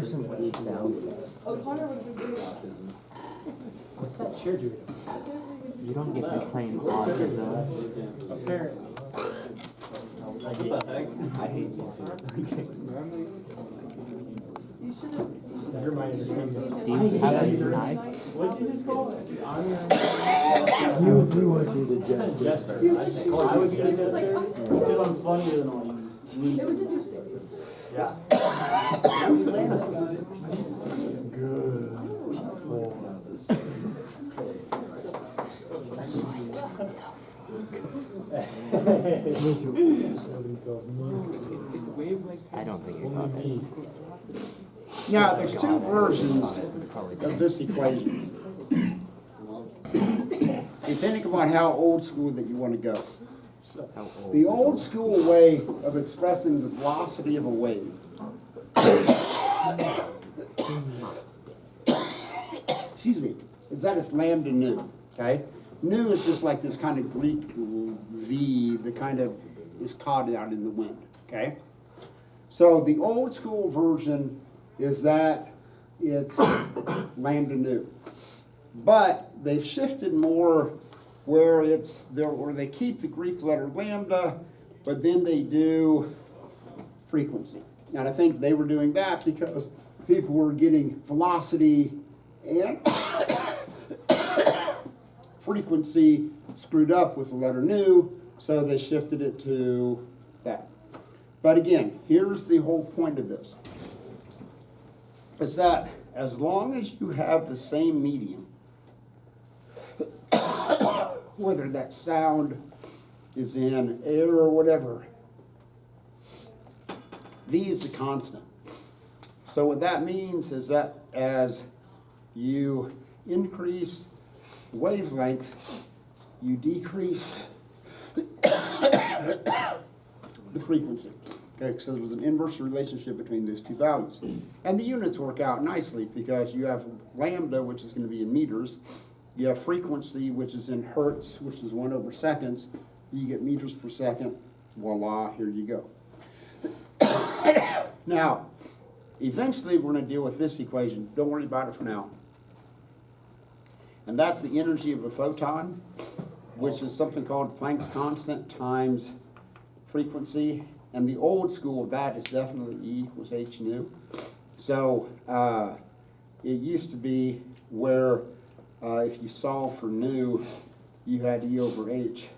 Some weird sound. What's that chair doing? You don't get to claim autism. Apparently. I hate you. Your mind is Do you have a knife? what did you just call it? You want to be the jester. Jester. I would be the jester because I'm funnier than all you. It was interesting. Yeah. Good. Me too. I don't think it costs. Now, there's two versions of this equation, depending upon how old school that you want to go. How old? The old school way of expressing the velocity of a wave excuse me, is that it's lambda nu, okay? Nu is just like this kind of Greek V that kind of is caught out in the wind, okay? So the old school version is that it's lambda nu. But they've shifted more where they keep the Greek letter lambda, but then they do frequency. And I think they were doing that because people were getting velocity and frequency screwed up with the letter nu, so they shifted it to that. But again, here's the whole point of this. Is that as long as you have the same medium, whether that sound is in air or whatever, V is a constant. So what that means is that as you increase the wavelength, you decrease the frequency. Okay, so there's an inverse relationship between those two values. And the units work out nicely because you have lambda, which is going to be in meters. You have frequency, which is in hertz, which is 1/seconds. You get meters per second. Voila, here you go. Now, eventually we're going to deal with this equation. Don't worry about it for now. And that's the energy of a photon, which is something called Planck's constant times frequency. And the old school of that is definitely E equals h nu. So it used to be where if you solve for nu, you had E over h.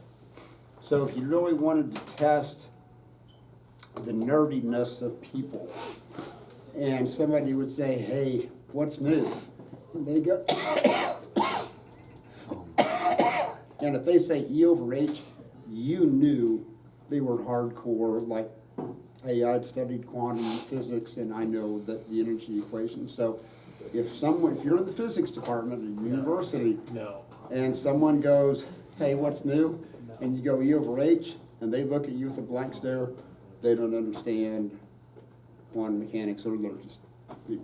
So if you really wanted to test the nerdiness of people, and somebody would say, hey, what's nu? And they go, and if they say E over h, you knew they were hardcore, like, hey, I'd studied quantum physics and I know that the energy equation. So if you're in the physics department at a university, No. and someone goes, hey, what's new? And you go E over h, and they look at you with a blank stare, they don't understand quantum mechanics, or they're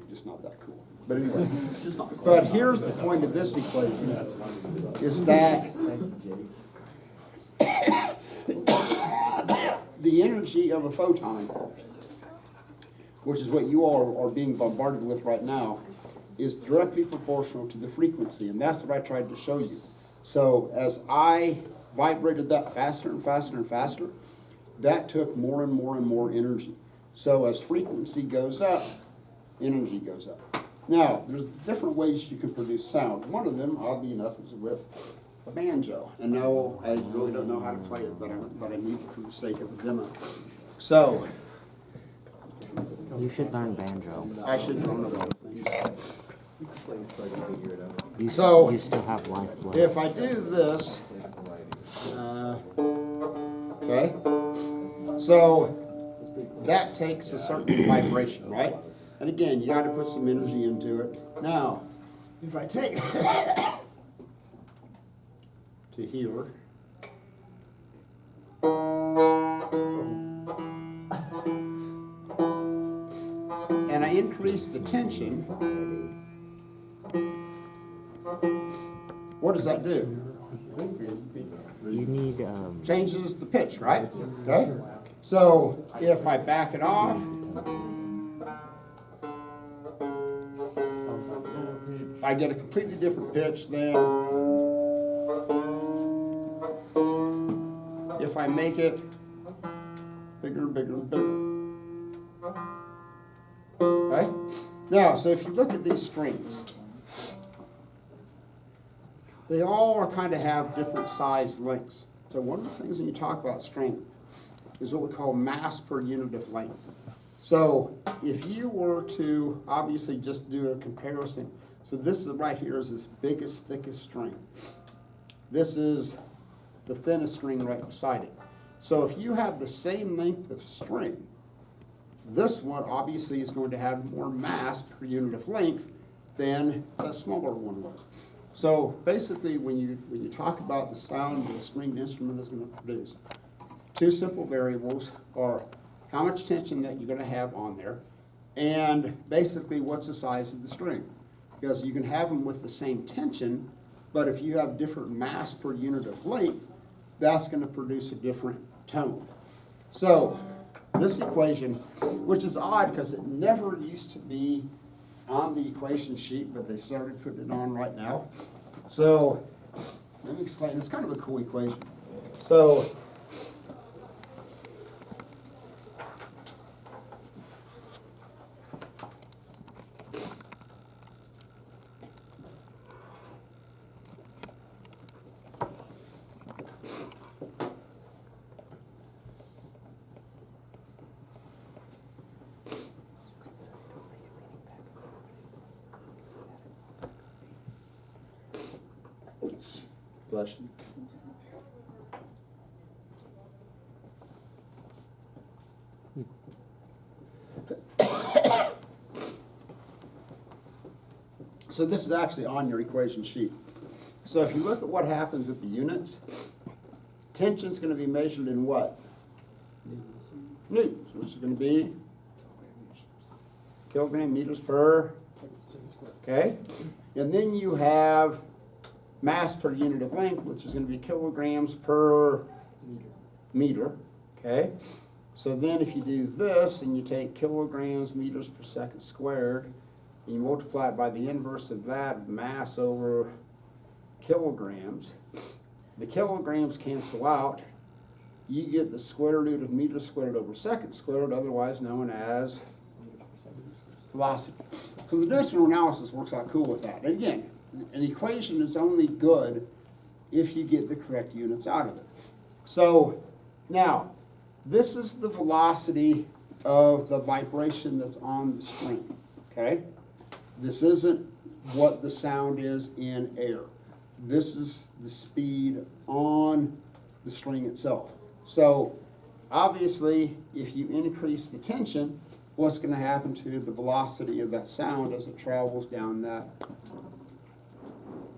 just not that cool. But anyway, but here's the point of this equation, is that the energy of a photon, which is what you all are being bombarded with right now, is directly proportional to the frequency, and that's what I tried to show you. So as I vibrated that faster and faster and faster, that took more and more and more energy. So as frequency goes up, energy goes up. Now, there's different ways you can produce sound. One of them, oddly enough, is with a banjo. And no, I really don't know how to play it, but I need it for the sake of the demo. So, You should learn banjo. I should learn a lot of things. You, So, you still have life left. If I do this, okay, so that takes a certain vibration, right? And again, you got to put some energy into it. Now, if I take to here, and I increase the tension, what does that do? You need, Changes the pitch, right? Okay? So if I back it off, I get a completely different pitch than if I make it bigger, bigger, bigger. Okay? Now, so if you look at these strings, they all are kind of have different size lengths. So one of the things when you talk about strength is what we call mass per unit of length. So if you were to obviously just do a comparison, so this is right here is this biggest, thickest string. This is the thinnest string right beside it. So if you have the same length of string, this one obviously is going to have more mass per unit of length than the smaller one was. So basically when you talk about the sound that a stringed instrument is going to produce, two simple variables are how much tension that you're going to have on there, and basically what's the size of the string. Because you can have them with the same tension, but if you have different mass per unit of length, that's going to produce a different tone. So this equation, which is odd because it never used to be on the equation sheet, but they started putting it on right now. So let me explain. It's kind of a cool equation. So bless you. So this is actually on your equation sheet. So if you look at what happens with the units, tension is going to be measured in what? Newtons, which is going to be kilogram meters per, okay? And then you have mass per unit of length, which is going to be kilograms per meter, okay? So then if you do this and you take kilograms meters per second squared and you multiply it by the inverse of that, mass over kilograms, the kilograms cancel out. You get the square root of meters squared over second squared, otherwise known as velocity. Because the dimensional analysis works out cool with that. And again, an equation is only good if you get the correct units out of it. So now, this is the velocity of the vibration that's on the string, okay? This isn't what the sound is in air. This is the speed on the string itself. So obviously, if you increase the tension, what's going to happen to the velocity of that sound as it travels down that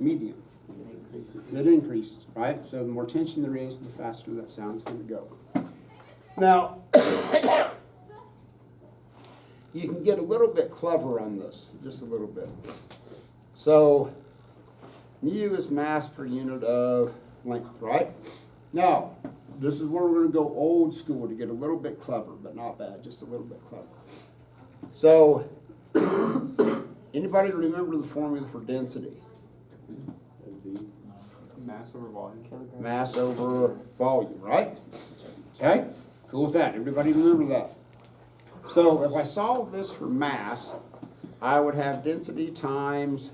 medium? It increases, right? So the more tension there is, the faster that sound is going to go. Now, you can get a little bit clever on this, just a little bit. So, mu is mass per unit of length, right? Now, this is where we're going to go old school to get a little bit clever, but not bad, just a little bit clever. So, anybody remember the formula for density? Mass over volume. Mass over volume, right? Okay? Cool with that. Everybody remember that. So if I solve this for mass, I would have density times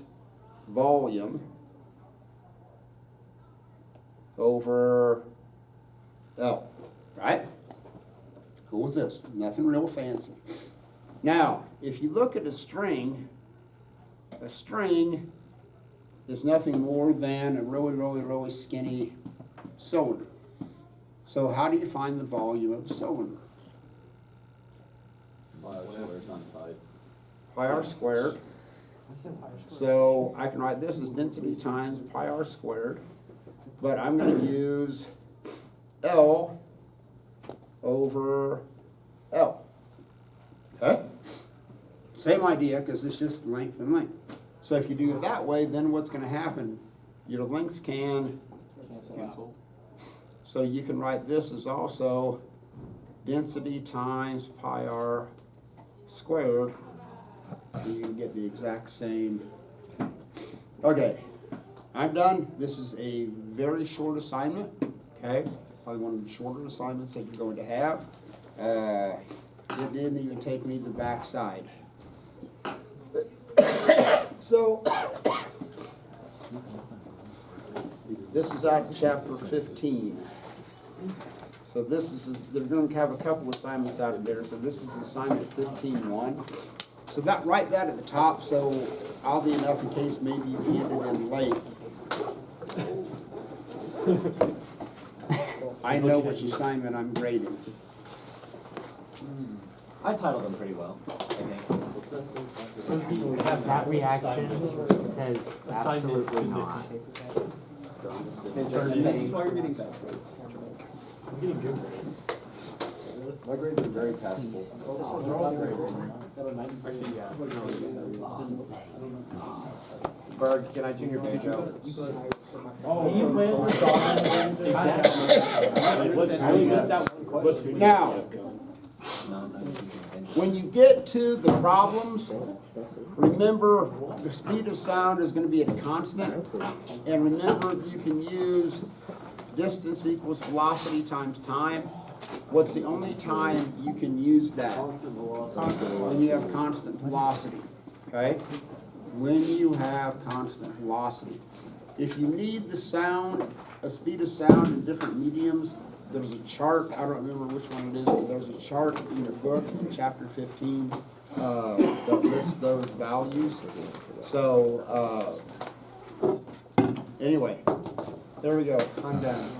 volume over L, right? Cool with this. Nothing real fancy. Now, if you look at a string is nothing more than a really, really, really skinny cylinder. So how do you find the volume of a cylinder? Pi r squared. So I can write this as density times pi r squared, but I'm going to use L over L. Okay? Same idea, because it's just length and length. So if you do it that way, then what's going to happen? Your lengths can Cancel. So you can write this as also density times pi r squared, and you can get the exact same Okay, I'm done. This is a very short assignment, okay? Probably one of the shorter assignments that you're going to have. It didn't even take me to the back side. So, this is out of chapter 15. So this is, they're going to have a couple assignments out of there. So this is assignment 15-1. So that, write that at the top, so oddly enough, in case maybe you handed in late, I know which assignment I'm grading. I titled them pretty well, I think. That reaction says absolutely not. This is why you're getting bad grades. I'm getting good. My grades are very passable. Berg, can I tune your banjo? Can you play some song? Exactly. We missed out one question. Now, when you get to the problems, remember the speed of sound is going to be at a constant. And remember, you can use distance equals velocity times time. What's the only time you can use that? When you have constant velocity, okay? When you have constant velocity. If you need the sound, a speed of sound in different mediums, there's a chart, I don't remember which one it is, but there's a chart in your book, in chapter 15, that lists those values. So, anyway, there we go, I'm done.